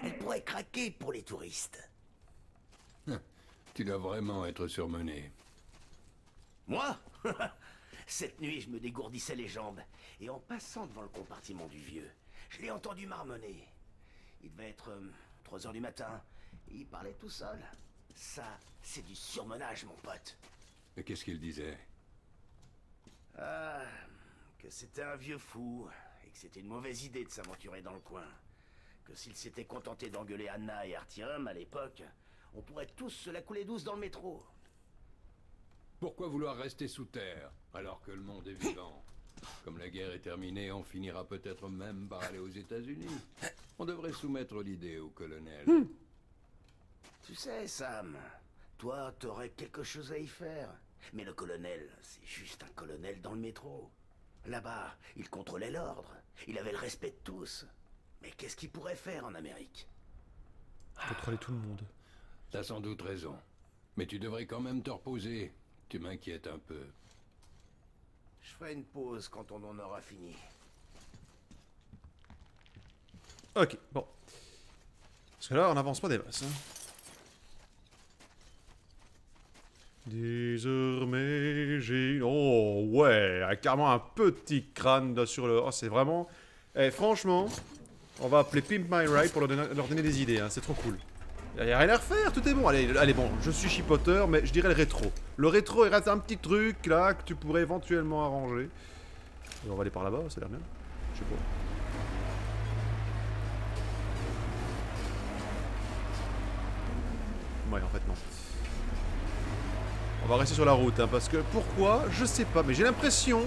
Elles pourraient craquer pour les touristes. Tu dois vraiment être surmené. Moi? Cette nuit, je me dégourdissais les jambes. Et en passant devant le compartiment du vieux, je l'ai entendu marmonner. Il devait être 3 heures du matin. Et il parlait tout seul. Ça, c'est du surmenage, mon pote. Mais qu'est-ce qu'il disait? Ah, que c'était un vieux fou. Et que c'était une mauvaise idée de s'aventurer dans le coin. que s'il s'était contenté d'engueuler Anna et Artyom à l'époque, on pourrait tous se la couler douce dans le métro. Pourquoi vouloir rester sous terre, alors que le monde est vivant? Comme la guerre est terminée, on finira peut-être même par aller aux États-Unis. On devrait soumettre l'idée au colonel. Tu sais, Sam, toi, t'aurais quelque chose à y faire. Mais le colonel, c'est juste un colonel dans le métro. Là-bas, il contrôlait l'ordre. Il avait le respect de tous. Mais qu'est-ce qu'il pourrait faire en Amérique? Contrôler tout le monde. T'as sans doute raison. Mais tu devrais quand même te reposer. Tu m'inquiètes un peu. Je ferai une pause quand on en aura fini. Ok, bon. Parce que là, on n'avance pas des masses. Hein. Désormais, j'ai... Oh, ouais, carrément un petit crâne là sur le... Oh, c'est vraiment... Eh, franchement, on va appeler Pimp My Ride pour leur donner des idées, hein. C'est trop cool. Il n'y a rien à refaire, tout est bon. Allez, bon, je suis chipoteur, mais je dirais le rétro. Le rétro, il reste un petit truc, là, que tu pourrais éventuellement arranger. Et on va aller par là-bas, ça a l'air bien. Je sais pas. Ouais, en fait, non. On va rester sur la route, hein, parce que... Pourquoi? Je sais pas, mais j'ai l'impression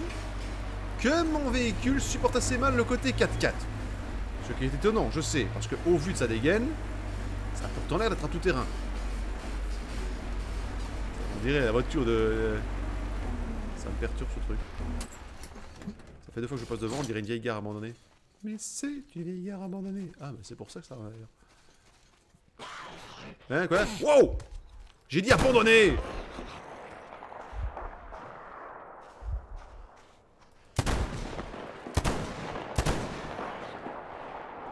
que mon véhicule supporte assez mal le côté 4x4. Ce qui est étonnant, je sais, parce que au vu de sa dégaine, ça a pourtant l'air d'être un tout-terrain. On dirait la voiture de... Ça me perturbe ce truc. Ça fait 2 fois que je passe devant, on dirait une vieille gare abandonnée. Mais c'est une vieille gare abandonnée. Ah, mais c'est pour ça que ça va d'ailleurs. Hein, quoi? Wow! J'ai dit abandonné!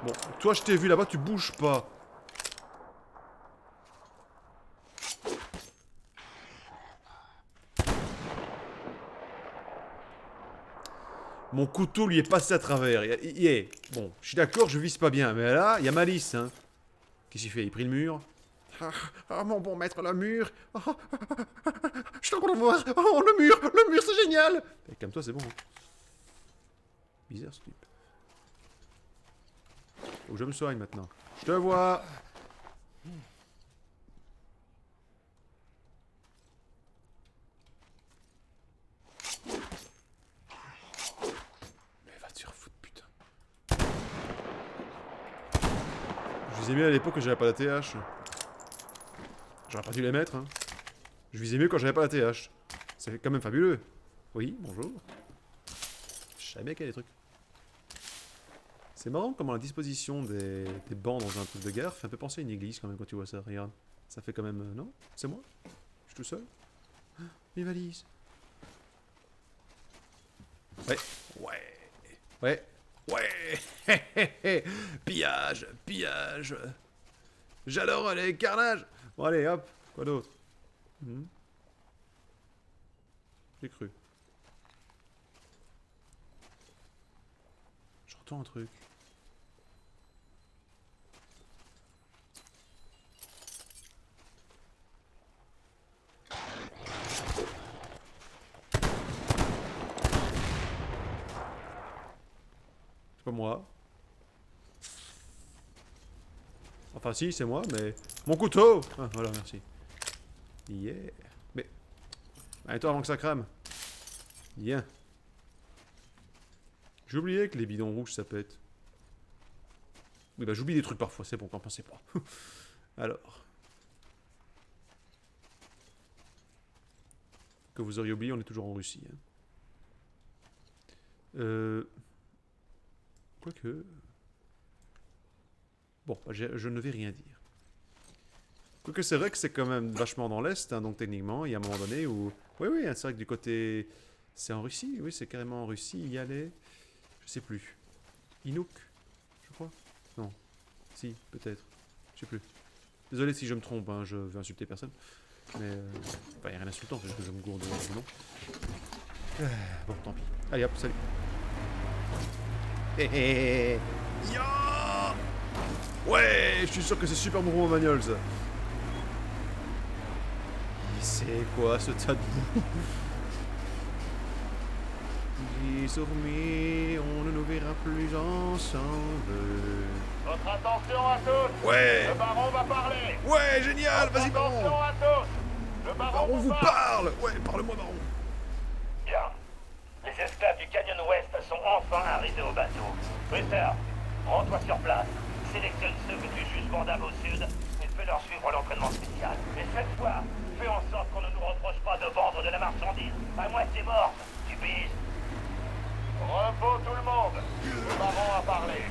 Bon, toi je t'ai vu là-bas, tu bouges pas. Mon couteau lui est passé à travers. Bon, je suis d'accord, je vise pas bien, mais là, il y a malice, hein. Qu'est-ce qu'il fait? Il a pris le mur. Ah, mon bon maître, le mur. Je suis en train de voir. Oh, le mur, c'est génial. Et calme-toi, c'est bon. Hein. Bizarre ce type. Faut que je me soigne maintenant. Je te vois. Mais va te faire foutre, putain. Je visais mieux à l'époque que j'avais pas la TH. J'aurais pas dû les mettre, hein. Je visais mieux quand j'avais pas la TH. C'est quand même fabuleux. Oui, bonjour. Je savais bien qu'il y a des trucs. C'est marrant comment la disposition des bancs dans un truc de gare fait un peu penser à une église quand même quand tu vois ça. Regarde. Ça fait quand même... non? C'est moi? Je suis tout seul? Mes valises. Ouais. Pillage. J'adore les carnages. Bon allez, hop. Quoi d'autre? J'ai cru. J'entends un truc. C'est pas moi. Enfin si, c'est moi, mais... Mon couteau! Ah, voilà, merci. Yeah. Mais... Arrête-toi avant que ça crame. Bien. J'ai oublié que les bidons rouges ça pète. Oui bah j'oublie des trucs parfois, c'est bon, qu'en pensez pas. Alors. Que vous auriez oublié, on est toujours en Russie. Hein. Quoique... Bon, je ne vais rien dire. Quoique c'est vrai que c'est quand même vachement dans l'Est, hein, donc techniquement, il y a un moment donné où... Oui, c'est vrai que du côté... C'est en Russie, oui, c'est carrément en Russie, il y allait... Je sais plus. Inuk, je crois. Non. Si, peut-être. Je sais plus. Désolé si je me trompe, hein, je veux insulter personne. Mais... Enfin, il n'y a rien d'insultant, c'est juste que je me gourde de nom. Bon, tant pis. Allez hop, salut. Hé. Ya. Ouais, je suis sûr que c'est super mouvement manuel, ça. C'est quoi ce tas de boue? Désormais, on ne nous verra plus ensemble. Votre attention à tous. Ouais. Le baron va parler. Ouais, génial, vas-y, Attention baron. à tous. Le Baron vous parle. Ouais, parle-moi, baron. Bien. Les esclaves du Canyon Ouest sont enfin arrivés au bateau. Wester, rends-toi sur place. Sélectionne ceux que tu juges vendables au sud et fais leur suivre l'entraînement spécial. Mais cette fois, fais en sorte qu'on ne nous reproche pas de vendre de la marchandise à moitié morte. Tu piges? Repos tout le monde. Le baron a parlé.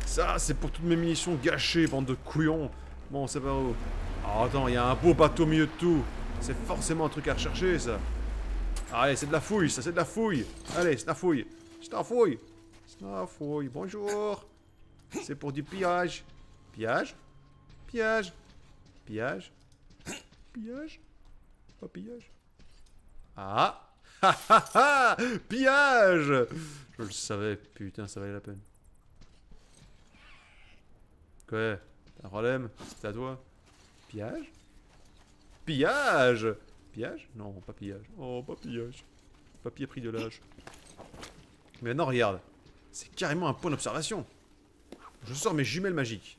Ça, c'est pour toutes mes munitions gâchées, bande de couillons. Bon, c'est pas où. Oh, attends, il y a un beau bateau au milieu de tout. C'est forcément un truc à rechercher, ça. Allez, c'est de la fouille, ça, c'est de la fouille. Allez, c'est de la fouille. C'est de la fouille. C'est de la fouille. Bonjour. C'est pour du pillage. Pillage. Pillage. Pillage. Pillage. Pas pillage. Ah. Ha ha ha. Pillage. Je le savais, putain, ça valait la peine. Quoi? T'as un problème? C'est à toi? Pillage? Pillage? Pillage? Non, pas pillage. Oh, pas pillage. Papier pris de l'âge. Mais non, regarde. C'est carrément un point d'observation. Je sors mes jumelles magiques.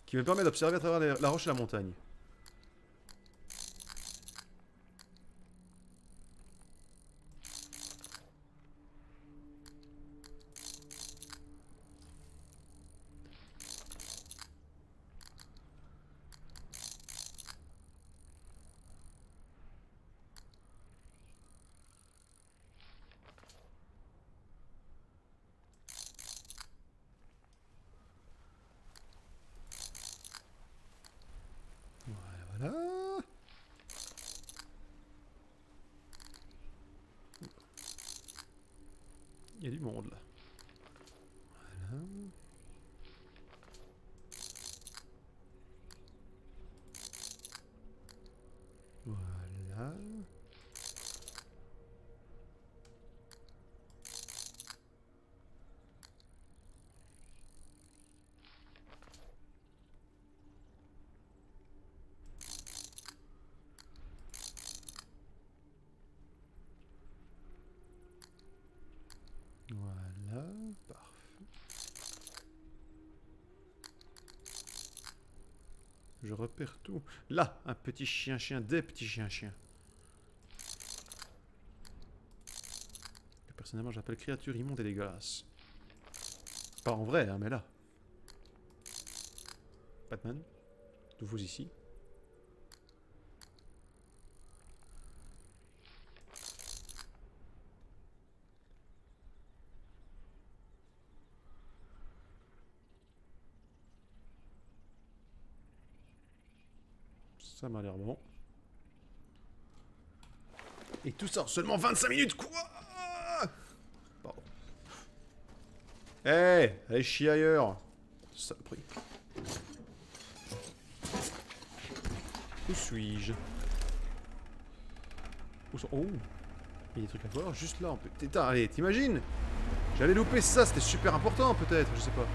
Qui me permet d'observer à travers la roche et la montagne. Voilà. Il y a du monde là. Voilà. Voilà. Voilà, parfait. Je repère tout. Là, un petit chien-chien, des petits chiens-chiens. Personnellement, j'appelle créature immonde et dégueulasse. Pas en vrai, hein, mais là. Batman, vous ici. Ça m'a l'air bon. Et tout ça en seulement 25 minutes, quoi? Pardon. Hey, allez chier ailleurs. Saloperie. Où suis-je? Oh, il y a des trucs à voir juste là. Putain, allez, t'imagines? J'allais louper ça, c'était super important peut-être, je sais pas.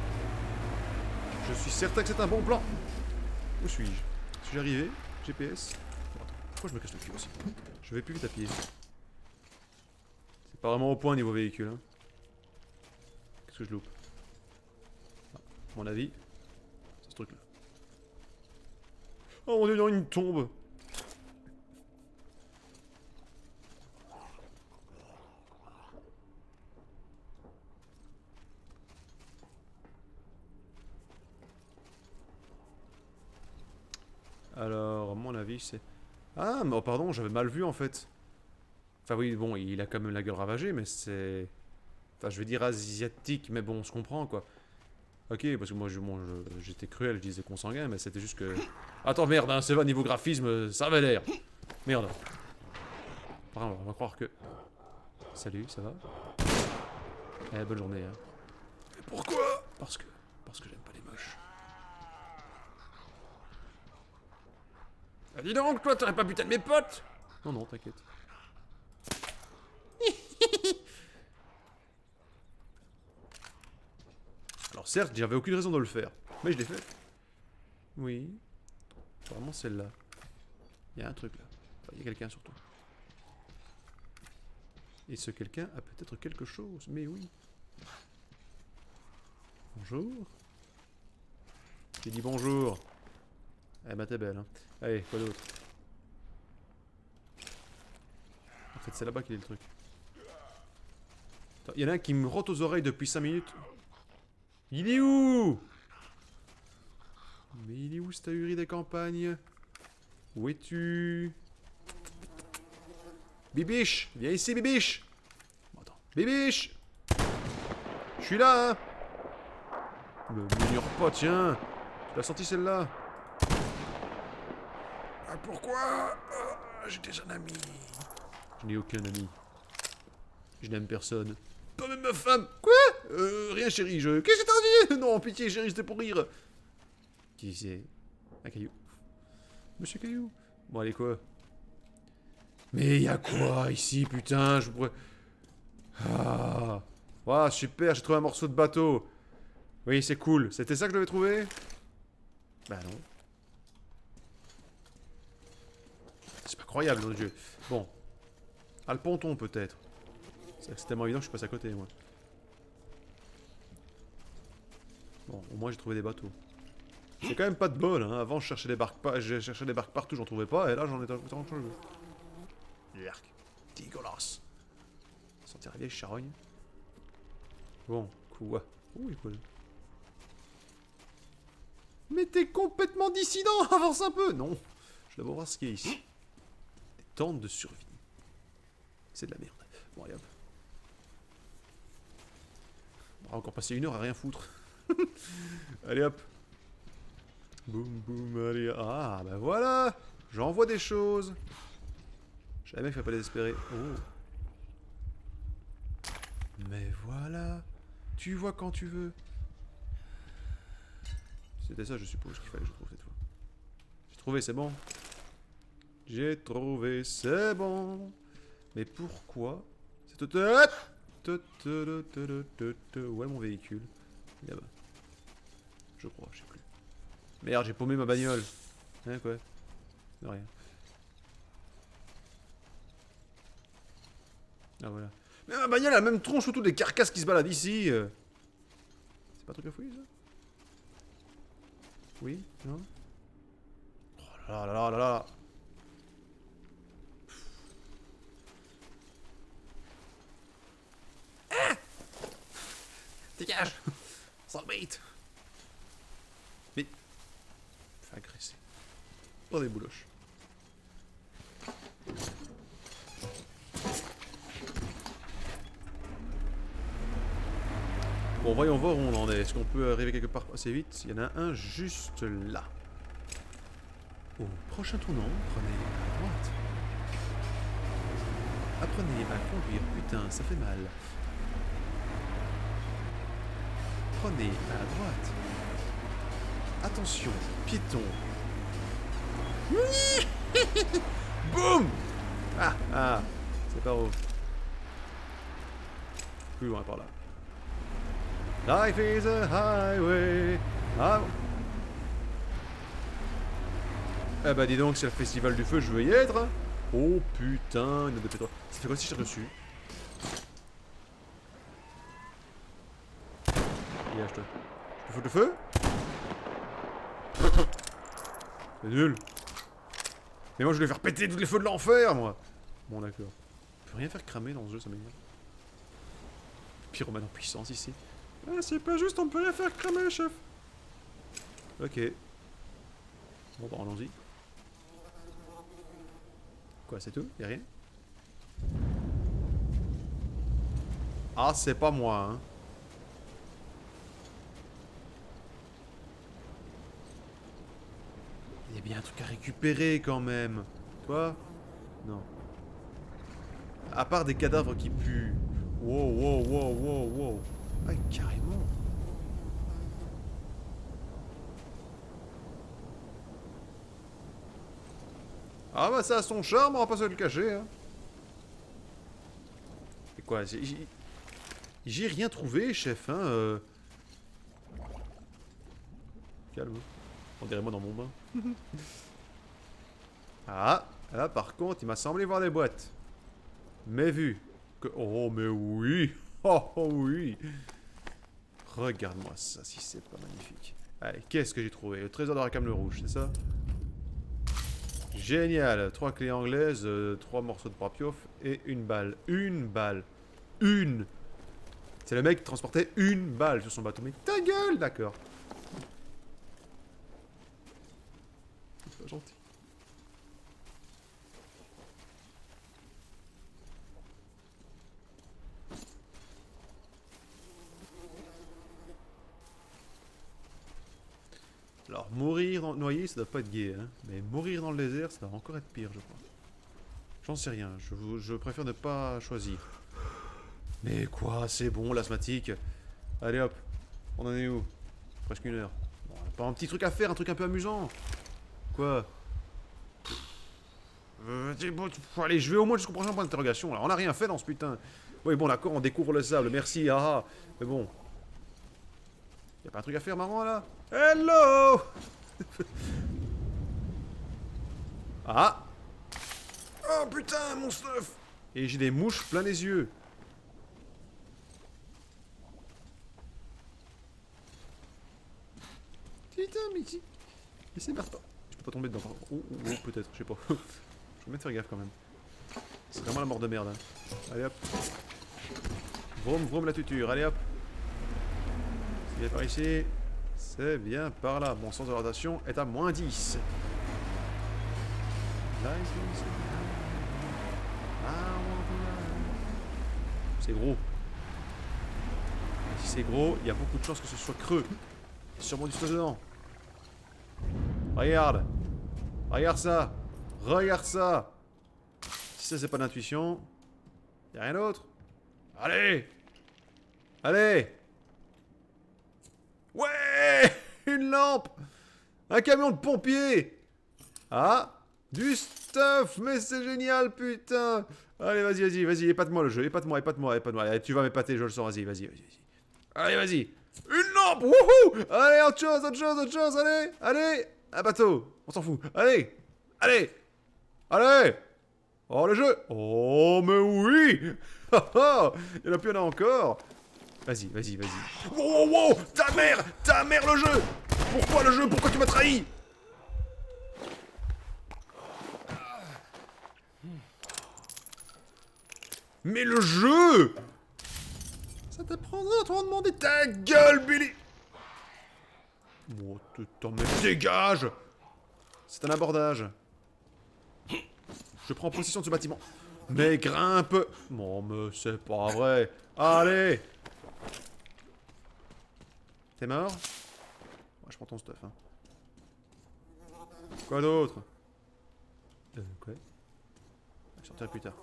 Je suis certain que c'est un bon plan. Où suis-je? Suis-je arrivé? GPS. Bon, attends, pourquoi je me casse le cul aussi? Je vais plus vite à pied. C'est pas vraiment au point niveau véhicule. Hein. Qu'est-ce que je loupe? À mon avis, c'est ce truc-là. Oh, on est dans une tombe. Alors, à mon avis, c'est... Ah, mais oh, pardon, j'avais mal vu, en fait. Enfin, oui, bon, il a quand même la gueule ravagée, mais c'est... Enfin, je veux dire asiatique, mais bon, on se comprend, quoi. Ok, parce que moi, j'étais cruel, je disais consanguin, mais c'était juste que... Attends, merde, hein, c'est va, niveau graphisme, ça avait l'air. Merde. Enfin, on va croire que... Salut, ça va? Eh, bonne journée, hein. Et pourquoi? Parce que j'aime pas les moches. Ah, dis donc, toi, t'aurais pas buté de mes potes? Non, non, t'inquiète. Alors certes, j'avais aucune raison de le faire, mais je l'ai fait. Oui. Vraiment celle-là. Il y a un truc là. Enfin, il y a quelqu'un surtout. Et ce quelqu'un a peut-être quelque chose. Mais oui. Bonjour. J'ai dit bonjour. Eh ben t'es belle hein. Allez, quoi d'autre? En fait c'est là-bas qu'il est le truc. Il y en a un qui me rote aux oreilles depuis 5 minutes. Il est où? Mais il est où cet ahuri des campagnes? Où es-tu? Bibiche! Viens ici Bibiche! Bon, attends. Bibiche! Je suis là hein! Me m'ignore pas, tiens! Tu l'as sorti celle-là? Ah, pourquoi? J'ai déjà un ami. Je n'ai aucun ami. Je n'aime personne. Pas même ma femme! Quoi? Rien chérie, je... Qu'est-ce que t'as dit? Non, pitié chérie, c'était pour rire. Qui c'est? Un caillou. Monsieur Caillou. Bon, allez, quoi? Mais y'a quoi ici, putain? Je pourrais... Ah... Waouh, super, j'ai trouvé un morceau de bateau. Oui, c'est cool. C'était ça que je devais trouver? Bah non. C'est pas croyable, mon dieu. Bon. Ah, le ponton, peut-être. C'est tellement évident que je passe à côté, moi. Bon, au moins j'ai trouvé des bateaux. C'est quand même pas de bol, hein. Avant, je cherchais des barques, je cherchais des barques partout, j'en trouvais pas, et là, j'en ai tant de choses. Yark. Dégueulasse. Sentir la vieille charogne. Bon, quoi? Ouh, il est quoi là? Mais t'es complètement dissident, avance un peu! Non. Je vais d'abord voir ce qu'il y a ici. Des tentes de survie. C'est de la merde. Bon, allez hop. On va encore passer 1 heure à rien foutre. Allez hop. Boum boum, allez. Ah, bah voilà. J'en vois des choses. Je savais bien qu'il ne fallait pas désespérer. Oh. Mais voilà. Tu vois quand tu veux. C'était ça, je suppose, qu'il fallait que je trouve cette fois. J'ai trouvé, c'est bon. J'ai trouvé, c'est bon. Mais pourquoi? C'est tout... Où est mon véhicule? Là-bas. Je crois, je sais plus. Merde, j'ai paumé ma bagnole. Hein, quoi? De rien. Ah, voilà. Mais ma bagnole a la même tronche surtout des carcasses qui se baladent ici. C'est pas un truc à fouiller, ça? Oui? Non? Oh là là là là là. Ah! Dégage! Sans bête! Mais... Fais agresser. Pas des bouloches. Bon, voyons voir où on en est. Est-ce qu'on peut arriver quelque part assez vite? Il y en a un juste là. Au prochain tournant, prenez à droite. Apprenez à conduire. Putain, ça fait mal. Prenez à droite. Attention, piéton. Boum! Ah, ah, c'est pas haut. Plus loin par là. Life is a highway. Ah. Eh bah dis donc, c'est le festival du feu, je veux y être. Oh putain, une note de pétrole. Ça fait quoi si je tire dessus? Dégage-toi. Je peux foutre le feu? C'est nul. Mais moi je voulais faire péter tous les feux de l'enfer, moi. Bon d'accord. On peut rien faire cramer dans ce jeu, ça m'énerve. Pyromane en puissance ici. Ah, c'est pas juste, on peut rien faire cramer, chef. Ok. Bon, bah, allons-y. Quoi, c'est tout? Y'a rien? Ah, c'est pas moi, hein. Il y a bien un truc à récupérer, quand même. Toi? Non. À part des cadavres qui puent. Wow, wow, wow, wow, wow. Ah, carrément. Ah bah ça a son charme, on va pas se le cacher. Hein. Et quoi, j'ai rien trouvé, chef. Hein, Calme. On dirait moi dans mon bain. Ah, là par contre, il m'a semblé voir des boîtes. Mais vu que... Oh, mais oui. Oh, oh oui. Regarde-moi ça, si c'est pas magnifique. Allez, qu'est-ce que j'ai trouvé? Le trésor de Rackham le Rouge, c'est ça? Génial. 3 clés anglaises, 3 morceaux de propiof et une balle. Une balle. Une. C'est le mec qui transportait une balle sur son bateau. Mais ta gueule, d'accord. C'est pas gentil. Alors, mourir noyé, ça doit pas être gai, hein. Mais mourir dans le désert, ça doit encore être pire, je crois. J'en sais rien, je préfère ne pas choisir. Mais quoi, c'est bon, l'asthmatique. Allez hop, on en est où? Presque 1 heure. Bon, pas un petit truc à faire, un truc un peu amusant. Quoi? Allez, je vais au moins jusqu'au prochain point d'interrogation, là. On a rien fait dans ce putain. Oui, bon, d'accord, on découvre le sable, merci, haha. Mais bon. Y'a pas un truc à faire marrant, là? Hello. Ah. Oh putain, mon stuff. Et j'ai des mouches plein les yeux. Putain, mais c'est Martin. Je peux pas tomber dedans. Oh, peut-être, je sais pas. Je vais mettre faire gaffe quand même. C'est vraiment la mort de merde. Hein. Allez hop. Vroom vroom la tuture. Allez hop. C'est bien par ici. C'est bien par là. Mon sens de rotation est à -10. C'est gros. Si c'est gros, il y a beaucoup de chances que ce soit creux. Il y a sûrement du stock dedans. Regarde. Regarde ça. Regarde ça. Si ça c'est pas d'intuition, y a rien d'autre. Allez. Allez. Ouais. Une lampe. Un camion de pompiers. Ah. Du stuff. Mais c'est génial, putain. Allez, vas-y, épate-moi le jeu. Épate-moi. Allez, tu vas m'épater, je le sens. Vas-y. Allez, vas-y. Une lampe. Wouhou. Allez, autre chose. Allez. Un bateau. On s'en fout. Allez. Oh, le jeu. Oh, mais oui. Il y en a plus, il y en a encore. Vas-y. Wow. Ta mère, le jeu. Pourquoi le jeu? Pourquoi tu m'as trahi? Mais le jeu! Ça t'apprendra à te demander ta gueule, Billy! Oh, putain, mais dégage! C'est un abordage. Je prends possession de ce bâtiment. Mais grimpe! Non, mais c'est pas vrai. Allez! T'es mort? Ouais, je prends ton stuff, hein. Quoi d'autre? Quoi? Je sortirai plus tard.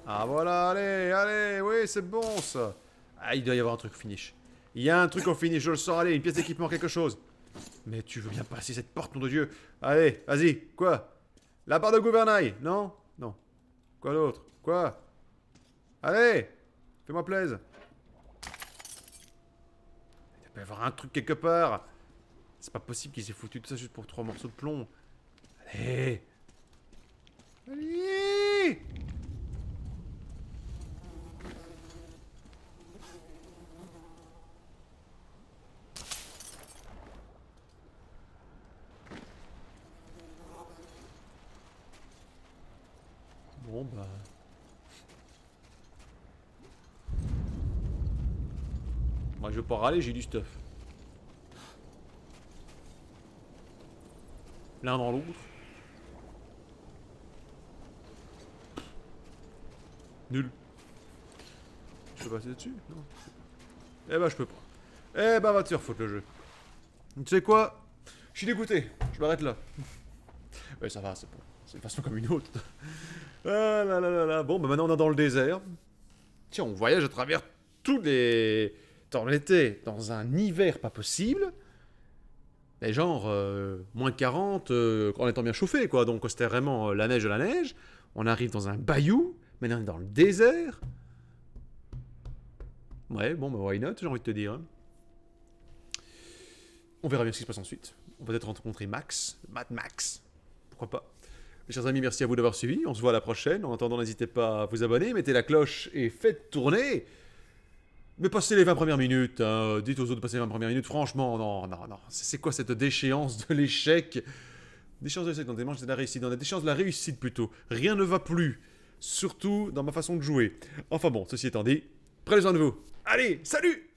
Ah voilà, allez, oui, c'est bon ça. Ah, il doit y avoir un truc au finish. Il y a un truc au finish, je le sens, allez, une pièce d'équipement, quelque chose. Mais tu veux bien passer cette porte, nom de Dieu. Allez, vas-y, quoi? La barre de gouvernail, non? Non. Quoi d'autre? Quoi? Allez, fais-moi plaisir. Il doit y avoir un truc quelque part. C'est pas possible qu'il s'est foutu de ça juste pour 3 morceaux de plomb. Allez. Bon bah... Moi je veux pas râler, j'ai du stuff. L'un dans l'autre. Nul. Je peux passer dessus? Non. Eh bah je peux pas. Eh bah va te faire foutre le jeu. Tu sais quoi? Je suis dégoûté. Je m'arrête là. Ouais ça va, c'est bon. C'est une façon comme une autre. Ah là là. Bon bah maintenant on est dans le désert. Tiens, on voyage à travers tous les... On était dans un hiver pas possible. Mais genre, moins 40 en étant bien chauffé, quoi. Donc c'était vraiment la neige de la neige. On arrive dans un bayou. Maintenant on est dans le désert. Ouais, bon, bah why not, j'ai envie de te dire. Hein. On verra bien ce qui se passe ensuite. On va peut-être rencontrer Max. Mad Max. pourquoi pas. Mes chers amis, merci à vous d'avoir suivi. On se voit à la prochaine. En attendant, n'hésitez pas à vous abonner, mettez la cloche et faites tourner. Mais passez les 20 premières minutes. Hein. Dites aux autres de passer les 20 premières minutes. Franchement, non. C'est quoi cette déchéance de l'échec? Déchéance de l'échec, dans des manches de la réussite. Dans des déchéances de la réussite plutôt. Rien ne va plus. Surtout dans ma façon de jouer. Enfin bon, ceci étant dit, prenez soin de vous. Allez, salut!